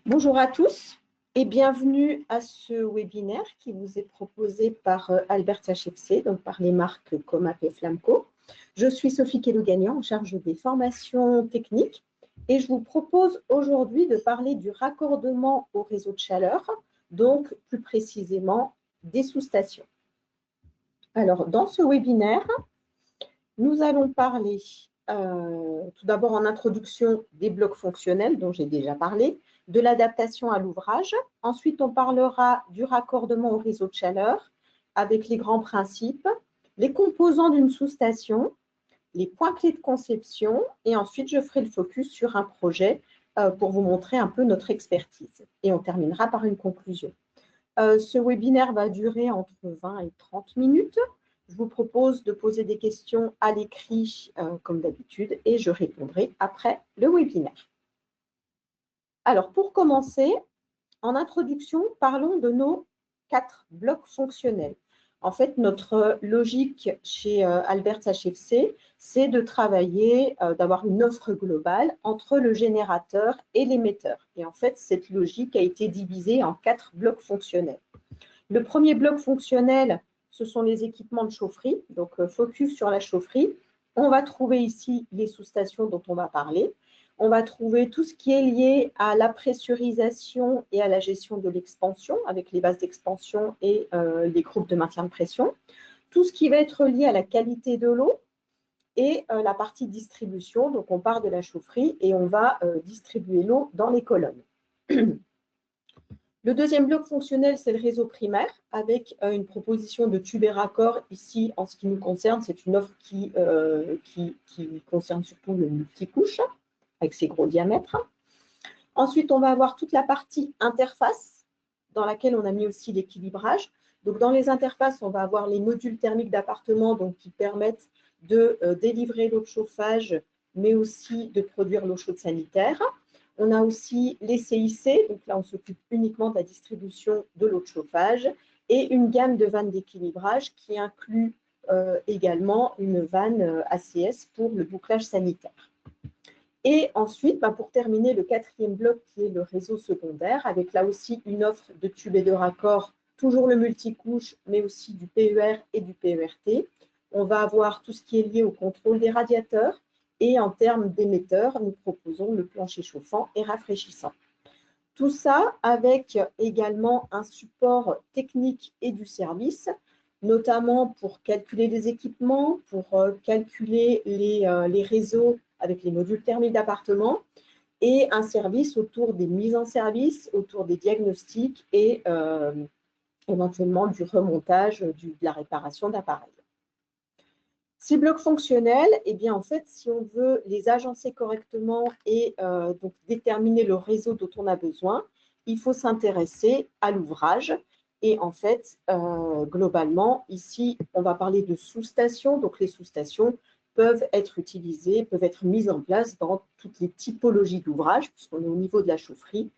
Bonjour à tous et bienvenue à ce webinaire qui vous est proposé par Albert HFC, donc par les marques Comap et Flamco. Je suis Sophie Kellogagnan, en charge des formations techniques et je vous propose aujourd'hui de parler du raccordement au réseau de chaleur, donc plus précisément des sous-stations. Alors, dans ce webinaire, nous allons parler tout d'abord en introduction des blocs fonctionnels dont j'ai déjà parlé, de l'adaptation à l'ouvrage. Ensuite, on parlera du raccordement au réseau de chaleur avec les grands principes, les composants d'une sous-station, les points clés de conception et ensuite, je ferai le focus sur un projet pour vous montrer un peu notre expertise. Et on terminera par une conclusion. Ce webinaire va durer entre 20 et 30 minutes. Je vous propose de poser des questions à l'écrit comme d'habitude et je répondrai après le webinaire. Alors, pour commencer, en introduction, parlons de nos 4 blocs fonctionnels. En fait, notre logique chez Albert HFC, c'est de travailler, d'avoir une offre globale entre le générateur et l'émetteur. Et en fait, cette logique a été divisée en 4 blocs fonctionnels. Le premier bloc fonctionnel, ce sont les équipements de chaufferie, donc focus sur la chaufferie. On va trouver ici les sous-stations dont on va parler. On va trouver tout ce qui est lié à la pressurisation et à la gestion de l'expansion, avec les bases d'expansion et les groupes de maintien de pression. Tout ce qui va être lié à la qualité de l'eau et la partie distribution. Donc, on part de la chaufferie et on va distribuer l'eau dans les colonnes. Le deuxième bloc fonctionnel, c'est le réseau primaire, avec une proposition de tubes et raccords. Ici, en ce qui nous concerne, c'est une offre qui concerne surtout le multicouche, avec ses gros diamètres. Ensuite, on va avoir toute la partie interface, dans laquelle on a mis aussi l'équilibrage. Donc, dans les interfaces, on va avoir les modules thermiques d'appartement qui permettent de délivrer l'eau de chauffage, mais aussi de produire l'eau chaude sanitaire. On a aussi les CIC, donc là, on s'occupe uniquement de la distribution de l'eau de chauffage et une gamme de vannes d'équilibrage qui inclut également une vanne ACS pour le bouclage sanitaire. Et ensuite, pour terminer, le quatrième bloc qui est le réseau secondaire, avec là aussi une offre de tubes et de raccords, toujours le multicouche, mais aussi du PER et du PERT. On va avoir tout ce qui est lié au contrôle des radiateurs. Et en termes d'émetteurs, nous proposons le plancher chauffant et rafraîchissant. Tout ça avec également un support technique et du service, notamment pour calculer les équipements, pour calculer les réseaux avec les modules thermiques d'appartement et un service autour des mises en service, autour des diagnostics et éventuellement du remontage, de la réparation d'appareils. Ces blocs fonctionnels, eh bien, en fait, si on veut les agencer correctement et donc déterminer le réseau dont on a besoin, il faut s'intéresser à l'ouvrage. Et en fait, globalement, ici, on va parler de sous-stations. Donc, les sous-stations peuvent être utilisées, peuvent être mises en place dans toutes les typologies d'ouvrages, puisqu'on est au niveau de la chaufferie.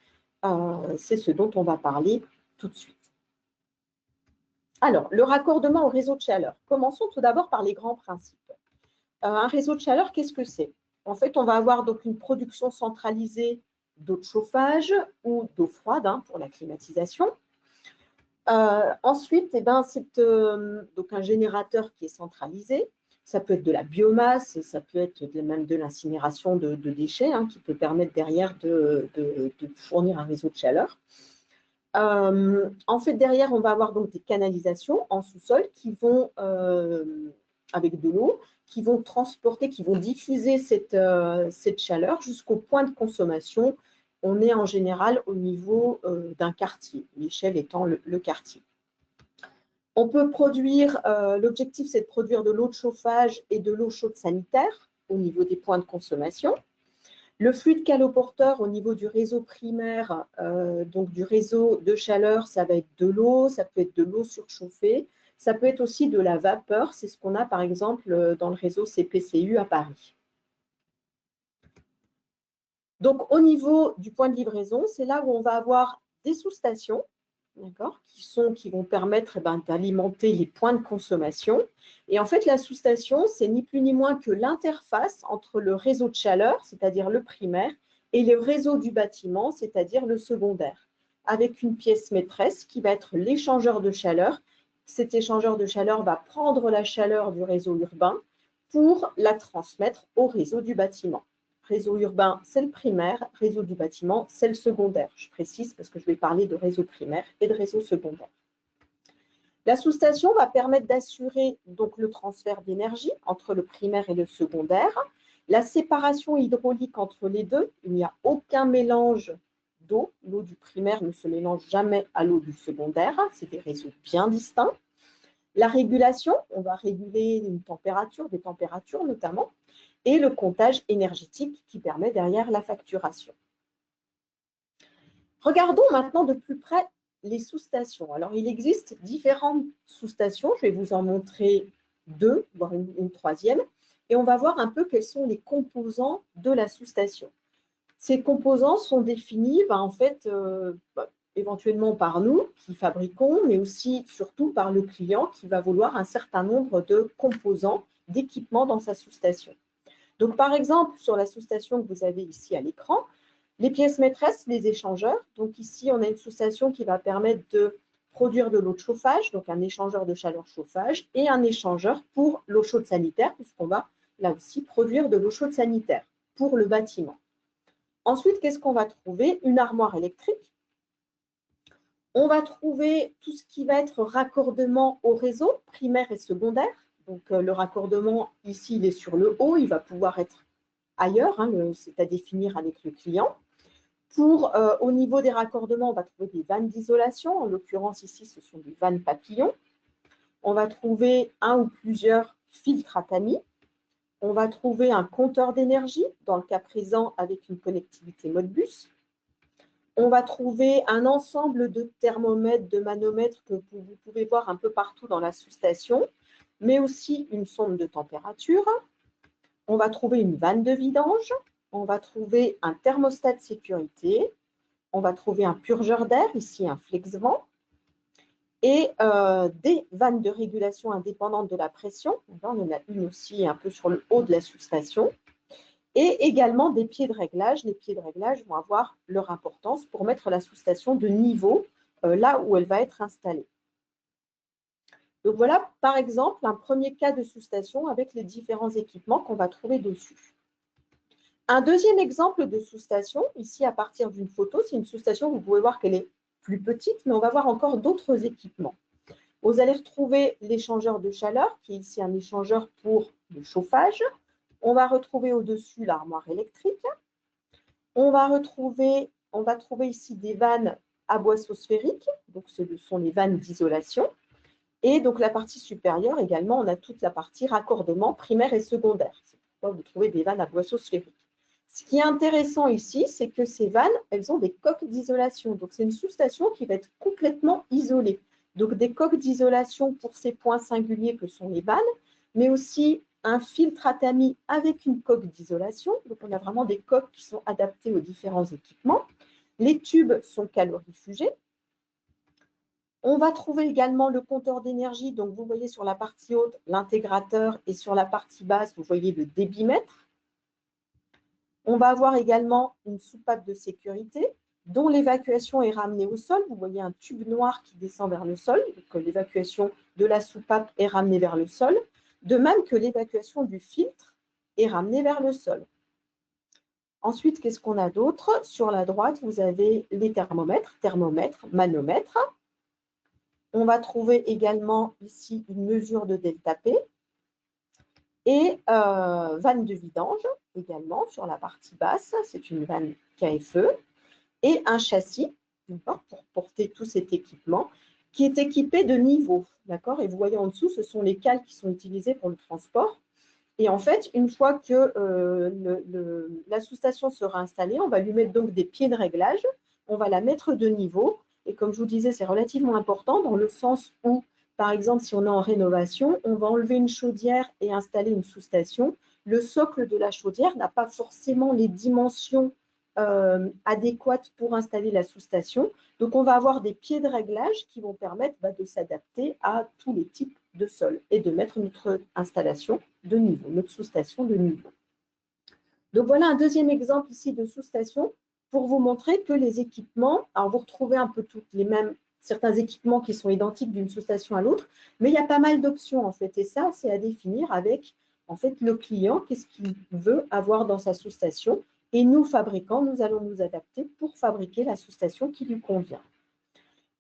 C'est ce dont on va parler tout de suite. Alors, le raccordement au réseau de chaleur. Commençons tout d'abord par les grands principes. Un réseau de chaleur, qu'est-ce que c'est? En fait, on va avoir donc une production centralisée d'eau de chauffage ou d'eau froide pour la climatisation. Ensuite, c'est donc un générateur qui est centralisé. Ça peut être de la biomasse, ça peut être même de l'incinération de déchets qui peut permettre derrière de fournir un réseau de chaleur. En fait, derrière, on va avoir donc des canalisations en sous-sol qui vont, avec de l'eau, qui vont transporter, qui vont diffuser cette chaleur jusqu'au point de consommation. On est en général au niveau d'un quartier, l'échelle étant le quartier. On peut produire, l'objectif c'est de produire de l'eau de chauffage et de l'eau chaude sanitaire au niveau des points de consommation. Le fluide caloporteur au niveau du réseau primaire, donc du réseau de chaleur, ça va être de l'eau, ça peut être de l'eau surchauffée, ça peut être aussi de la vapeur, c'est ce qu'on a par exemple dans le réseau CPCU à Paris. Donc au niveau du point de livraison, c'est là où on va avoir des sous-stations, qui vont permettre d'alimenter les points de consommation. Et en fait, la sous-station, c'est ni plus ni moins que l'interface entre le réseau de chaleur, c'est-à-dire le primaire, et le réseau du bâtiment, c'est-à-dire le secondaire, avec une pièce maîtresse qui va être l'échangeur de chaleur. Cet échangeur de chaleur va prendre la chaleur du réseau urbain pour la transmettre au réseau du bâtiment. Réseau urbain, c'est le primaire, réseau du bâtiment, c'est le secondaire. Je précise parce que je vais parler de réseau primaire et de réseau secondaire. La sous-station va permettre d'assurer donc le transfert d'énergie entre le primaire et le secondaire, la séparation hydraulique entre les deux. Il n'y a aucun mélange d'eau. L'eau du primaire ne se mélange jamais à l'eau du secondaire. C'est des réseaux bien distincts. La régulation, on va réguler une température, des températures notamment, et le comptage énergétique qui permet derrière la facturation. Regardons maintenant de plus près les sous-stations. Alors, il existe différentes sous-stations. Je vais vous en montrer deux, voire une troisième. Et on va voir un peu quels sont les composants de la sous-station. Ces composants sont définis, éventuellement par nous qui fabriquons, mais aussi surtout par le client qui va vouloir un certain nombre de composants, d'équipements dans sa sous-station. Donc, par exemple, sur la sous-station que vous avez ici à l'écran, les pièces maîtresses, les échangeurs. Donc, ici, on a une sous-station qui va permettre de produire de l'eau de chauffage, donc un échangeur de chaleur chauffage, et un échangeur pour l'eau chaude sanitaire, puisqu'on va là aussi produire de l'eau chaude sanitaire pour le bâtiment. Ensuite, qu'est-ce qu'on va trouver? Une armoire électrique. On va trouver tout ce qui va être raccordement au réseau, primaire et secondaire. Donc, le raccordement, ici, il est sur le haut, il va pouvoir être ailleurs, c'est à définir avec le client. Au niveau des raccordements, on va trouver des vannes d'isolation. En l'occurrence, ici, ce sont des vannes papillons. On va trouver un ou plusieurs filtres à tamis. On va trouver un compteur d'énergie, dans le cas présent avec une connectivité Modbus. On va trouver un ensemble de thermomètres, de manomètres que vous pouvez voir un peu partout dans la sous-station, mais aussi une sonde de température. On va trouver une vanne de vidange. On va trouver un thermostat de sécurité. On va trouver un purgeur d'air, ici un flex-vent, et des vannes de régulation indépendantes de la pression. Là, on en a une aussi un peu sur le haut de la sous-station. Et également des pieds de réglage. Les pieds de réglage vont avoir leur importance pour mettre la sous-station de niveau là où elle va être installée. Donc voilà, par exemple, un premier cas de sous-station avec les différents équipements qu'on va trouver dessus. Un deuxième exemple de sous-station, ici à partir d'une photo, c'est une sous-station, vous pouvez voir qu'elle est plus petite, mais on va voir encore d'autres équipements. Vous allez retrouver l'échangeur de chaleur, qui est ici un échangeur pour le chauffage. On va retrouver au-dessus l'armoire électrique. On va trouver ici des vannes à boisseau sphérique, donc ce sont les vannes d'isolation. Et donc la partie supérieure également, on a toute la partie raccordement primaire et secondaire. C'est pourquoi vous trouvez des vannes à boisseau sphérique. Ce qui est intéressant ici, c'est que ces vannes, elles ont des coques d'isolation. Donc, c'est une sous-station qui va être complètement isolée. Donc, des coques d'isolation pour ces points singuliers que sont les vannes, mais aussi un filtre à tamis avec une coque d'isolation. Donc, on a vraiment des coques qui sont adaptées aux différents équipements. Les tubes sont calorifugés. On va trouver également le compteur d'énergie. Donc, vous voyez sur la partie haute l'intégrateur et sur la partie basse, vous voyez le débitmètre. On va avoir également une soupape de sécurité dont l'évacuation est ramenée au sol. Vous voyez un tube noir qui descend vers le sol. Donc, l'évacuation de la soupape est ramenée vers le sol. De même que l'évacuation du filtre est ramenée vers le sol. Ensuite, qu'est-ce qu'on a d'autre? Sur la droite, vous avez les thermomètres, manomètres. On va trouver également ici une mesure de delta P et vanne de vidange également sur la partie basse. C'est une vanne KFE et un châssis pour porter tout cet équipement qui est équipé de niveaux. D'accord? Et vous voyez en dessous, ce sont les cales qui sont utilisées pour le transport. Et en fait, une fois que la sous-station sera installée, on va lui mettre donc des pieds de réglage. On va la mettre de niveau. Et comme je vous disais, c'est relativement important dans le sens où, par exemple, si on est en rénovation, on va enlever une chaudière et installer une sous-station. Le socle de la chaudière n'a pas forcément les dimensions adéquates pour installer la sous-station. Donc, on va avoir des pieds de réglage qui vont permettre de s'adapter à tous les types de sol et de mettre notre installation de niveau, notre sous-station de niveau. Donc, voilà un deuxième exemple ici de sous-station pour vous montrer que les équipements, alors vous retrouvez un peu toutes les mêmes, certains équipements qui sont identiques d'une sous-station à l'autre, mais il y a pas mal d'options en fait. Et ça, c'est à définir avec en fait le client, qu'est-ce qu'il veut avoir dans sa sous-station. Et nous, fabricants, nous allons nous adapter pour fabriquer la sous-station qui lui convient.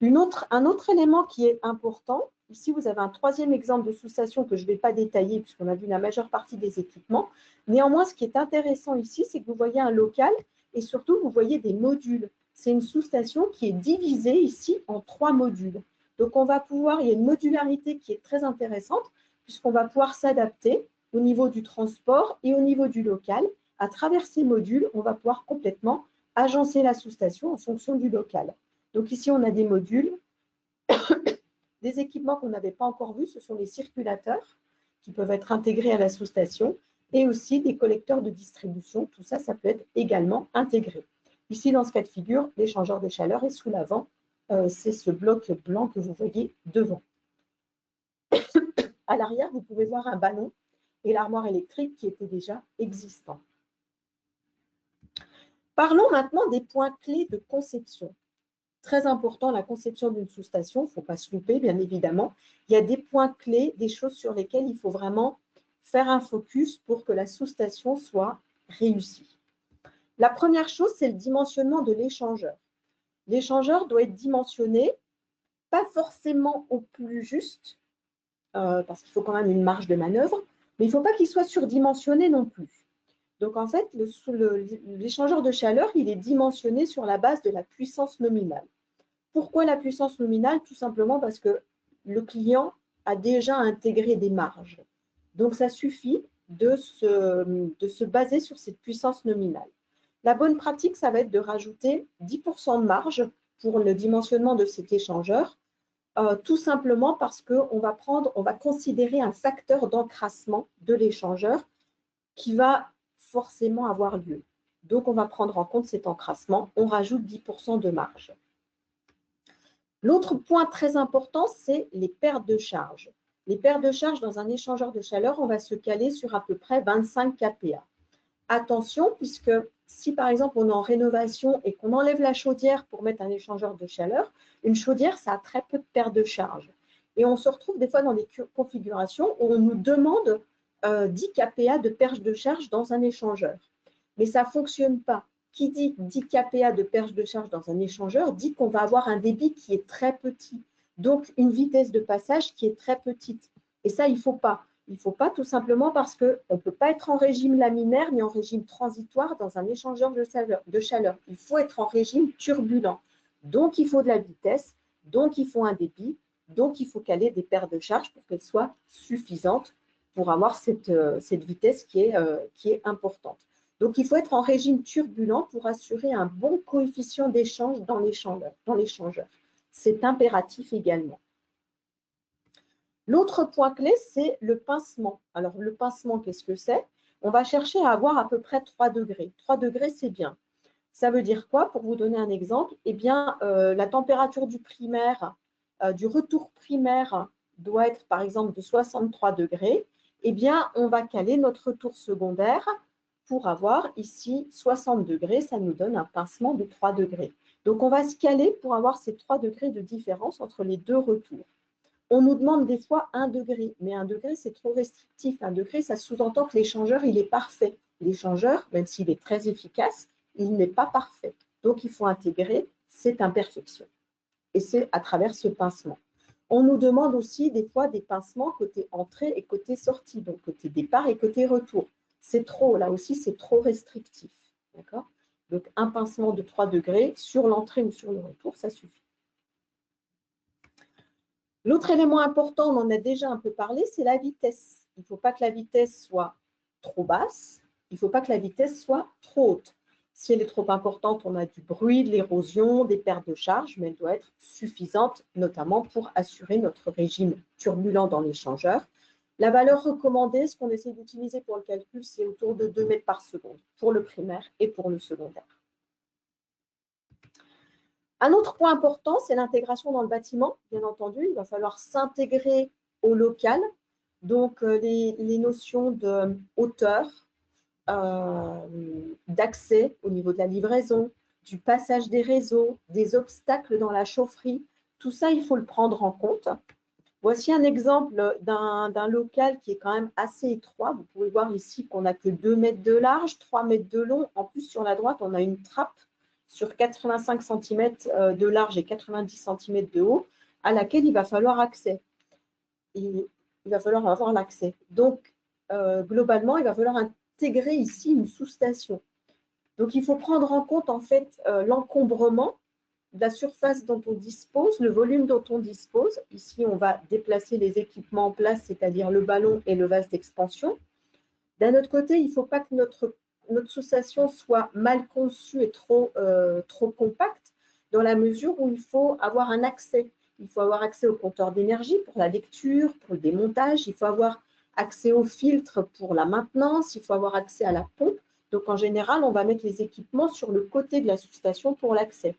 Un autre élément qui est important, ici vous avez un troisième exemple de sous-station que je ne vais pas détailler puisqu'on a vu la majeure partie des équipements. Néanmoins, ce qui est intéressant ici, c'est que vous voyez un local et surtout vous voyez des modules. C'est une sous-station qui est divisée ici en 3 modules. Donc on va pouvoir, il y a une modularité qui est très intéressante puisqu'on va pouvoir s'adapter au niveau du transport et au niveau du local. À travers ces modules, on va pouvoir complètement agencer la sous-station en fonction du local. Donc ici, on a des modules, des équipements qu'on n'avait pas encore vus, ce sont les circulateurs qui peuvent être intégrés à la sous-station et aussi des collecteurs de distribution. Tout ça, ça peut être également intégré. Ici, dans ce cas de figure, l'échangeur de chaleur est sous l'avant. C'est ce bloc blanc que vous voyez devant. À l'arrière, vous pouvez voir un ballon et l'armoire électrique qui était déjà existant. Parlons maintenant des points clés de conception. Très important, la conception d'une sous-station, il ne faut pas se louper, bien évidemment. Il y a des points clés, des choses sur lesquelles il faut vraiment faire un focus pour que la sous-station soit réussie. La première chose, c'est le dimensionnement de l'échangeur. L'échangeur doit être dimensionné, pas forcément au plus juste, parce qu'il faut quand même une marge de manœuvre, mais il ne faut pas qu'il soit surdimensionné non plus. Donc, en fait, l'échangeur de chaleur, il est dimensionné sur la base de la puissance nominale. Pourquoi la puissance nominale? Tout simplement parce que le client a déjà intégré des marges. Donc, ça suffit de se baser sur cette puissance nominale. La bonne pratique, ça va être de rajouter 10% de marge pour le dimensionnement de cet échangeur, tout simplement parce qu'on va considérer un facteur d'encrassement de l'échangeur qui va forcément avoir lieu. Donc, on va prendre en compte cet encrassement, on rajoute 10% de marge. L'autre point très important, c'est les pertes de charge. Les pertes de charge dans un échangeur de chaleur, on va se caler sur à peu près 25 kPa. Attention, puisque si par exemple on est en rénovation et qu'on enlève la chaudière pour mettre un échangeur de chaleur, une chaudière, ça a très peu de pertes de charge. Et on se retrouve des fois dans des configurations où on nous demande 10 kPa de perte de charge dans un échangeur. Mais ça ne fonctionne pas. Qui dit 10 kPa de perte de charge dans un échangeur dit qu'on va avoir un débit qui est très petit. Donc, une vitesse de passage qui est très petite. Et ça, il ne faut pas. Il ne faut pas tout simplement parce qu'on ne peut pas être en régime laminaire ni en régime transitoire dans un échangeur de chaleur. Il faut être en régime turbulent. Donc, il faut de la vitesse, donc il faut un débit, donc il faut caler des pertes de charge pour qu'elles soient suffisantes pour avoir cette vitesse qui est importante. Donc, il faut être en régime turbulent pour assurer un bon coefficient d'échange dans l'échangeur. C'est impératif également. L'autre point clé, c'est le pincement. Alors, le pincement, qu'est-ce que c'est? On va chercher à avoir à peu près 3 degrés. 3 degrés, c'est bien. Ça veut dire quoi? Pour vous donner un exemple, eh bien, la température du primaire, du retour primaire doit être, par exemple, de 63 degrés. Eh bien, on va caler notre retour secondaire pour avoir ici 60 degrés. Ça nous donne un pincement de 3 degrés. Donc, on va se caler pour avoir ces 3 degrés de différence entre les deux retours. On nous demande des fois 1 degré, mais 1 degré, c'est trop restrictif. 1 degré, ça sous-entend que l'échangeur, il est parfait. L'échangeur, même s'il est très efficace, il n'est pas parfait. Donc, il faut intégrer cette imperfection. Et c'est à travers ce pincement. On nous demande aussi des fois des pincements côté entrée et côté sortie, donc côté départ et côté retour. C'est trop, là aussi, c'est trop restrictif. D'accord? Donc, un pincement de 3 degrés sur l'entrée ou sur le retour, ça suffit. L'autre élément important, on en a déjà un peu parlé, c'est la vitesse. Il ne faut pas que la vitesse soit trop basse, il ne faut pas que la vitesse soit trop haute. Si elle est trop importante, on a du bruit, de l'érosion, des pertes de charge, mais elle doit être suffisante, notamment pour assurer notre régime turbulent dans l'échangeur. La valeur recommandée, ce qu'on essaie d'utiliser pour le calcul, c'est autour de 2 mètres par seconde pour le primaire et pour le secondaire. Un autre point important, c'est l'intégration dans le bâtiment. Bien entendu, il va falloir s'intégrer au local. Donc, les notions de hauteur, d'accès au niveau de la livraison, du passage des réseaux, des obstacles dans la chaufferie. Tout ça, il faut le prendre en compte. Voici un exemple d'un local qui est quand même assez étroit. Vous pouvez voir ici qu'on n'a que 2 mètres de large, 3 mètres de long. En plus, sur la droite, on a une trappe sur 85 cm de large et 90 cm de haut à laquelle il va falloir accès. Il va falloir avoir l'accès. Donc, globalement, il va falloir intégrer ici une sous-station. Donc, il faut prendre en compte en fait l'encombrement de la surface dont on dispose, le volume dont on dispose. Ici, on va déplacer les équipements en place, c'est-à-dire le ballon et le vase d'expansion. D'un autre côté, il ne faut pas que notre sous-station soit mal conçue et trop compacte, dans la mesure où il faut avoir un accès. Il faut avoir accès au compteur d'énergie pour la lecture, pour le démontage. Il faut avoir accès au filtre pour la maintenance. Il faut avoir accès à la pompe. Donc, en général, on va mettre les équipements sur le côté de la sous-station pour l'accès.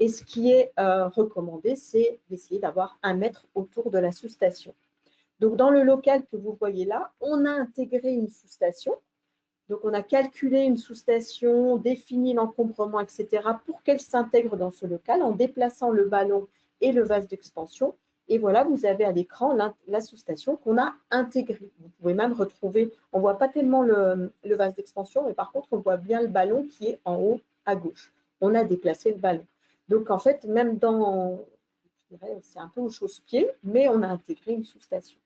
Et ce qui est recommandé, c'est d'essayer d'avoir 1 mètre autour de la sous-station. Donc, dans le local que vous voyez là, on a intégré une sous-station. Donc, on a calculé une sous-station, défini l'encombrement, etc. pour qu'elle s'intègre dans ce local en déplaçant le ballon et le vase d'expansion. Et voilà, vous avez à l'écran la sous-station qu'on a intégrée. Vous pouvez même retrouver, on ne voit pas tellement le vase d'expansion, mais par contre, on voit bien le ballon qui est en haut à gauche. On a déplacé le ballon. Donc, en fait, même dans, je dirais, c'est un peu au chausse-pied, mais on a intégré une sous-station.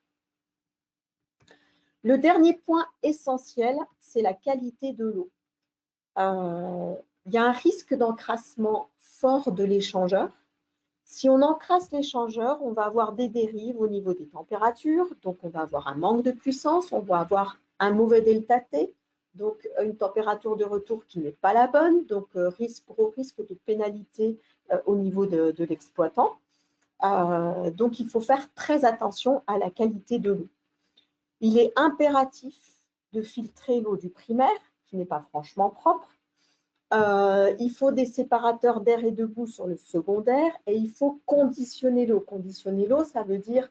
Le dernier point essentiel, c'est la qualité de l'eau. Il y a un risque d'encrassement fort de l'échangeur. Si on encrasse l'échangeur, on va avoir des dérives au niveau des températures, donc on va avoir un manque de puissance, on va avoir un mauvais delta T, donc une température de retour qui n'est pas la bonne, donc gros risque de pénalité au niveau de l'exploitant. Donc il faut faire très attention à la qualité de l'eau. Il est impératif de filtrer l'eau du primaire, qui n'est pas franchement propre. Il faut des séparateurs d'air et de boue sur le secondaire et il faut conditionner l'eau. Conditionner l'eau, ça veut dire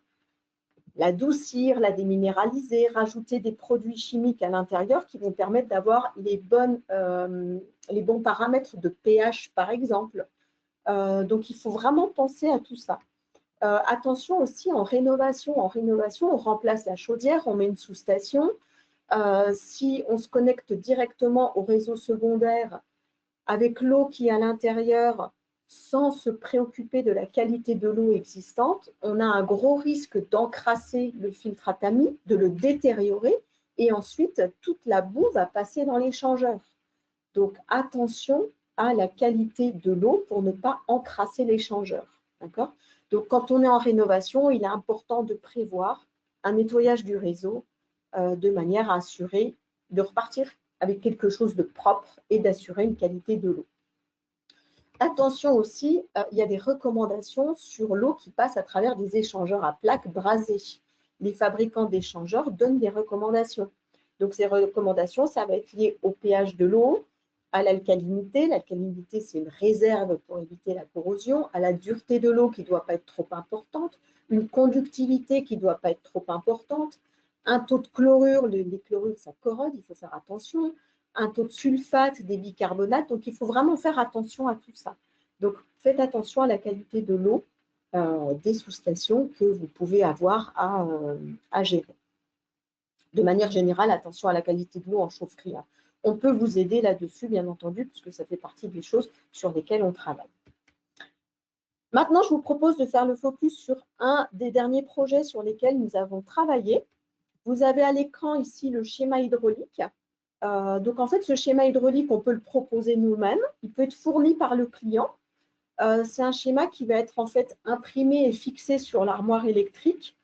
l'adoucir, la déminéraliser, rajouter des produits chimiques à l'intérieur qui vont permettre d'avoir les bons paramètres de pH, par exemple. Donc, il faut vraiment penser à tout ça. Attention aussi en rénovation. En rénovation, on remplace la chaudière, on met une sous-station. Si on se connecte directement au réseau secondaire avec l'eau qui est à l'intérieur, sans se préoccuper de la qualité de l'eau existante, on a un gros risque d'encrasser le filtre à tamis, de le détériorer, et ensuite, toute la boue va passer dans l'échangeur. Donc, attention à la qualité de l'eau pour ne pas encrasser l'échangeur. D'accord ? Donc, quand on est en rénovation, il est important de prévoir un nettoyage du réseau de manière à assurer de repartir avec quelque chose de propre et d'assurer une qualité de l'eau. Attention aussi, il y a des recommandations sur l'eau qui passe à travers des échangeurs à plaques brasées. Les fabricants d'échangeurs donnent des recommandations. Donc, ces recommandations, ça va être lié au pH de l'eau, à l'alcalinité. L'alcalinité, c'est une réserve pour éviter la corrosion, à la dureté de l'eau qui ne doit pas être trop importante, une conductivité qui ne doit pas être trop importante, un taux de chlorure, les chlorures, ça corrode, il faut faire attention, un taux de sulfate, des bicarbonates, donc il faut vraiment faire attention à tout ça. Donc, faites attention à la qualité de l'eau des sous-stations que vous pouvez avoir à gérer. De manière générale, attention à la qualité de l'eau en chaufferie. On peut vous aider là-dessus, bien entendu, puisque ça fait partie des choses sur lesquelles on travaille. Maintenant, je vous propose de faire le focus sur un des derniers projets sur lesquels nous avons travaillé. Vous avez à l'écran ici le schéma hydraulique. Donc, en fait, ce schéma hydraulique, on peut le proposer nous-mêmes. Il peut être fourni par le client. C'est un schéma qui va être en fait imprimé et fixé sur l'armoire électrique.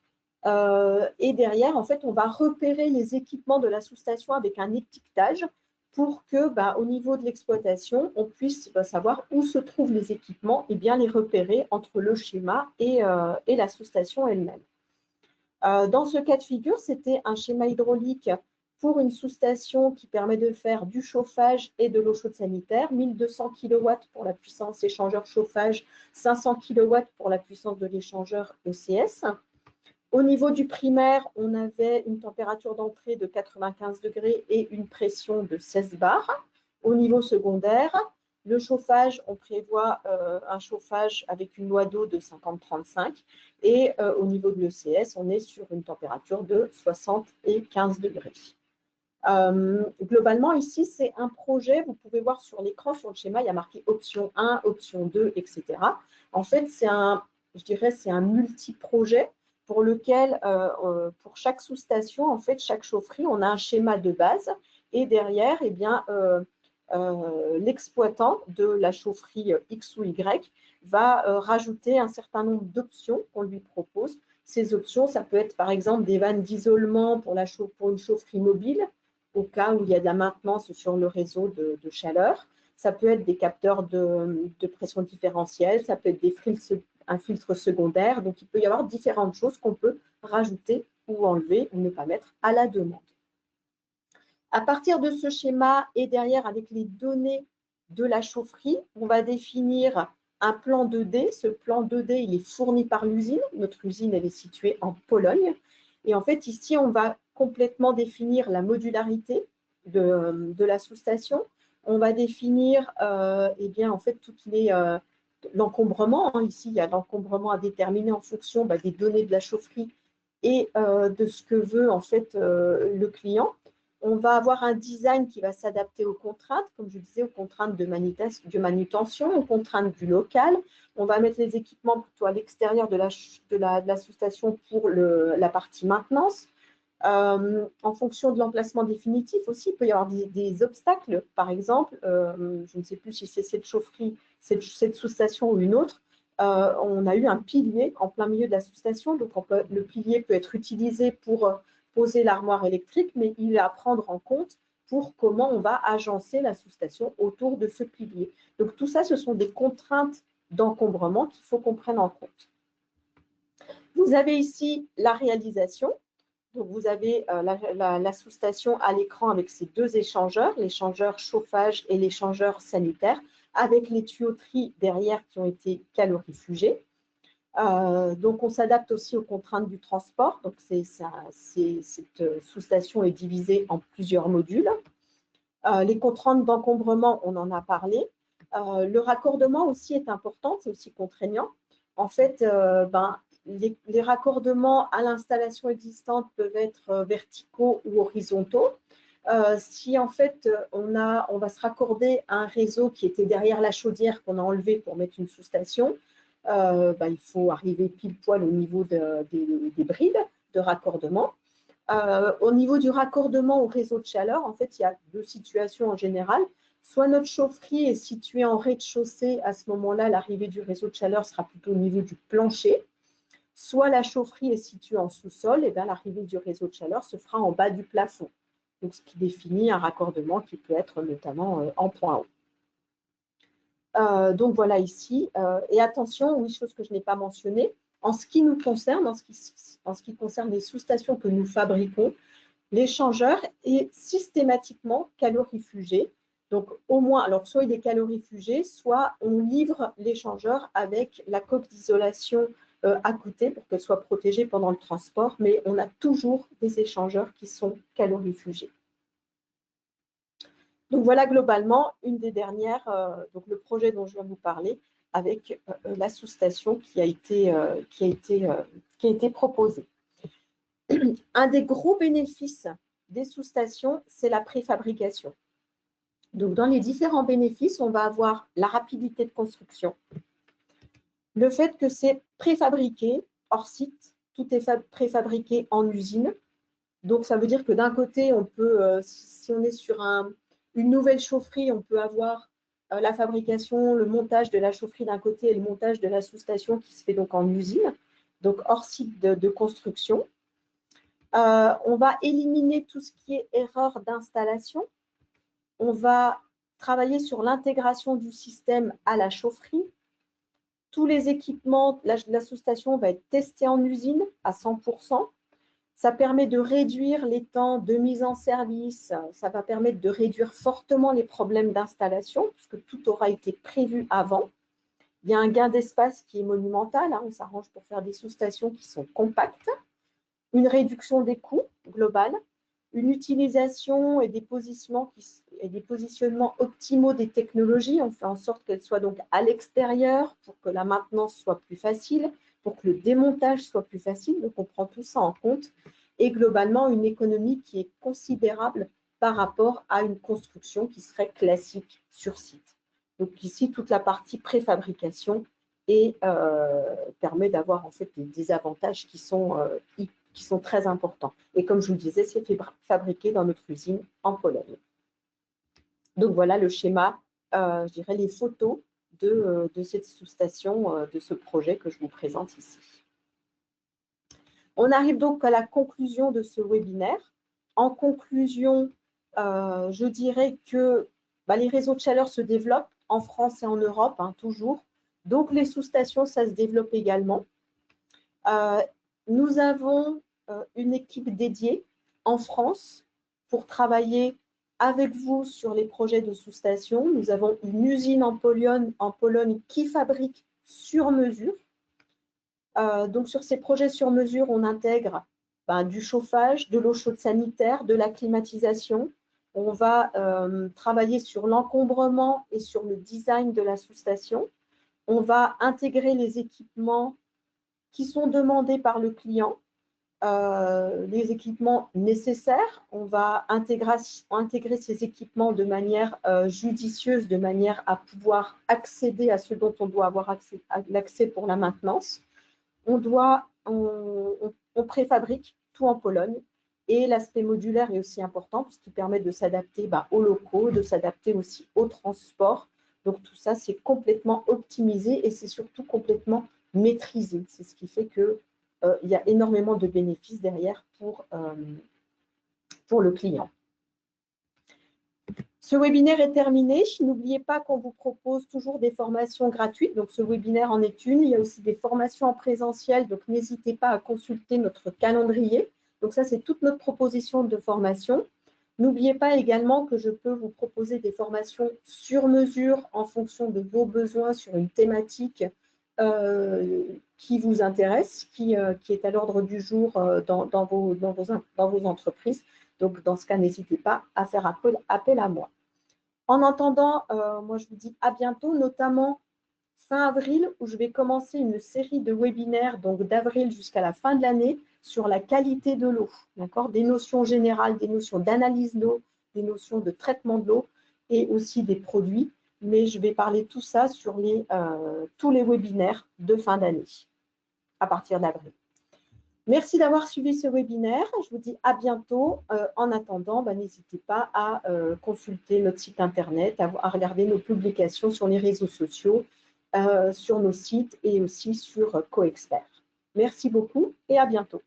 Et derrière, en fait, on va repérer les équipements de la sous-station avec un étiquetage pour que, au niveau de l'exploitation, on puisse savoir où se trouvent les équipements et bien les repérer entre le schéma et la sous-station elle-même. Dans ce cas de figure, c'était un schéma hydraulique pour une sous-station qui permet de faire du chauffage et de l'eau chaude sanitaire, 1200 kW pour la puissance échangeur chauffage, 500 kW pour la puissance de l'échangeur ECS. Au niveau du primaire, on avait une température d'entrée de 95 degrés et une pression de 16 bars. Au niveau secondaire, le chauffage, on prévoit un chauffage avec une loi d'eau de 50-35. Et au niveau de l'ECS, on est sur une température de 75 degrés. Globalement, ici, c'est un projet. Vous pouvez voir sur l'écran, sur le schéma, il y a marqué option 1, option 2, etc. En fait, je dirais, c'est un multi-projet pour lequel, pour chaque sous-station, en fait, chaque chaufferie, on a un schéma de base. Et derrière, eh bien, l'exploitant de la chaufferie X ou Y va rajouter un certain nombre d'options qu'on lui propose. Ces options, ça peut être par exemple des vannes d'isolement pour une chaufferie mobile, au cas où il y a de la maintenance sur le réseau de chaleur. Ça peut être des capteurs de pression différentielle, ça peut être un filtre secondaire. Donc, il peut y avoir différentes choses qu'on peut rajouter ou enlever ou ne pas mettre à la demande. À partir de ce schéma et derrière avec les données de la chaufferie, on va définir un plan 2D. Ce plan 2D, il est fourni par l'usine. Notre usine, elle est située en Pologne. Et en fait, ici, on va complètement définir la modularité de la sous-station. On va définir eh bien, en fait, l'encombrement. Ici, il y a l'encombrement à déterminer en fonction des données de la chaufferie et de ce que veut en fait le client. On va avoir un design qui va s'adapter aux contraintes, comme je disais, aux contraintes de manutention, aux contraintes du local. On va mettre les équipements plutôt à l'extérieur de la sous-station pour la partie maintenance. En fonction de l'emplacement définitif aussi, il peut y avoir des obstacles. Par exemple, je ne sais plus si c'est cette chaufferie, cette sous-station ou une autre, on a eu un pilier en plein milieu de la sous-station. Donc, le pilier peut être utilisé pour poser l'armoire électrique, mais il est à prendre en compte pour comment on va agencer la sous-station autour de ce pilier. Donc, tout ça, ce sont des contraintes d'encombrement qu'il faut qu'on prenne en compte. Vous avez ici la réalisation. Donc, vous avez la sous-station à l'écran avec ces deux échangeurs, l'échangeur chauffage et l'échangeur sanitaire, avec les tuyauteries derrière qui ont été calorifugées. Donc, on s'adapte aussi aux contraintes du transport. Donc, cette sous-station est divisée en plusieurs modules. Les contraintes d'encombrement, on en a parlé. Le raccordement aussi est important, c'est aussi contraignant. En fait, les raccordements à l'installation existante peuvent être verticaux ou horizontaux. Si en fait on va se raccorder à un réseau qui était derrière la chaudière qu'on a enlevé pour mettre une sous-station, il faut arriver pile poil au niveau des brides de raccordement. Au niveau du raccordement au réseau de chaleur, en fait, il y a deux situations en général. Soit notre chaufferie est située en rez-de-chaussée, à ce moment-là, l'arrivée du réseau de chaleur sera plutôt au niveau du plancher. Soit la chaufferie est située en sous-sol, et bien l'arrivée du réseau de chaleur se fera en bas du plafond. Donc, ce qui définit un raccordement qui peut être notamment en point haut. Donc, voilà ici. Et attention, oui, chose que je n'ai pas mentionnée, en ce qui nous concerne, en ce qui concerne les sous-stations que nous fabriquons, l'échangeur est systématiquement calorifugé. Donc, au moins, alors soit il est calorifugé, soit on livre l'échangeur avec la coque d'isolation à côté pour qu'elle soit protégée pendant le transport, mais on a toujours des échangeurs qui sont calorifugés. Donc, voilà globalement une des dernières, donc le projet dont je viens de vous parler, avec la sous-station qui a été proposée. Un des gros bénéfices des sous-stations, c'est la préfabrication. Donc, dans les différents bénéfices, on va avoir la rapidité de construction, le fait que c'est préfabriqué hors site, tout est préfabriqué en usine. Donc, ça veut dire que d'un côté, on peut, si on est sur une nouvelle chaufferie, on peut avoir la fabrication, le montage de la chaufferie d'un côté et le montage de la sous-station qui se fait donc en usine, donc hors site de construction. On va éliminer tout ce qui est erreur d'installation. On va travailler sur l'intégration du système à la chaufferie. Tous les équipements, la sous-station va être testée en usine à 100%. Ça permet de réduire les temps de mise en service. Ça va permettre de réduire fortement les problèmes d'installation puisque tout aura été prévu avant. Il y a un gain d'espace qui est monumental. On s'arrange pour faire des sous-stations qui sont compactes. une réduction des coûts globales, une utilisation et des positionnements optimaux des technologies. On fait en sorte qu'elles soient donc à l'extérieur pour que la maintenance soit plus facile, pour que le démontage soit plus facile. Donc, on prend tout ça en compte. Et globalement, une économie qui est considérable par rapport à une construction qui serait classique sur site. Donc, ici, toute la partie préfabrication permet d'avoir en fait des avantages qui sont très importants. Et comme je vous le disais, c'est fabriqué dans notre usine en Pologne. Donc voilà le schéma, je dirais les photos de cette sous-station, de ce projet que je vous présente ici. On arrive donc à la conclusion de ce webinaire. En conclusion, je dirais que les réseaux de chaleur se développent en France et en Europe, hein, toujours. Donc les sous-stations, ça se développe également. Nous avons une équipe dédiée en France pour travailler avec vous sur les projets de sous-station. Nous avons une usine en Pologne qui fabrique sur mesure. Donc, sur ces projets sur mesure, on intègre du chauffage, de l'eau chaude sanitaire, de la climatisation. On va travailler sur l'encombrement et sur le design de la sous-station. On va intégrer les équipements qui sont demandés par le client, les équipements nécessaires. On va intégrer ces équipements de manière judicieuse, de manière à pouvoir accéder à ce dont on doit avoir l'accès pour la maintenance. On préfabrique tout en Pologne. Et l'aspect modulaire est aussi important puisqu'il permet de s'adapter aux locaux, de s'adapter aussi au transport. Donc tout ça, c'est complètement optimisé et c'est surtout complètement maîtrisé. C'est ce qui fait qu'il y a énormément de bénéfices derrière pour le client. Ce webinaire est terminé. N'oubliez pas qu'on vous propose toujours des formations gratuites. Donc, ce webinaire en est une. Il y a aussi des formations en présentiel. Donc, n'hésitez pas à consulter notre calendrier. Donc, ça, c'est toute notre proposition de formation. N'oubliez pas également que je peux vous proposer des formations sur mesure en fonction de vos besoins sur une thématique qui vous intéresse, qui est à l'ordre du jour dans vos entreprises. Donc, dans ce cas, n'hésitez pas à faire appel à moi. En attendant, moi, je vous dis à bientôt, notamment fin avril, où je vais commencer une série de webinaires, donc d'avril jusqu'à la fin de l'année, sur la qualité de l'eau, d'accord, des notions générales, des notions d'analyse d'eau, des notions de traitement de l'eau et aussi des produits. Mais je vais parler de tout ça sur tous les webinaires de fin d'année, à partir d'avril. Merci d'avoir suivi ce webinaire. Je vous dis à bientôt. En attendant, n'hésitez pas à consulter notre site internet, à regarder nos publications sur les réseaux sociaux, sur nos sites et aussi sur CoExpert. Merci beaucoup et à bientôt.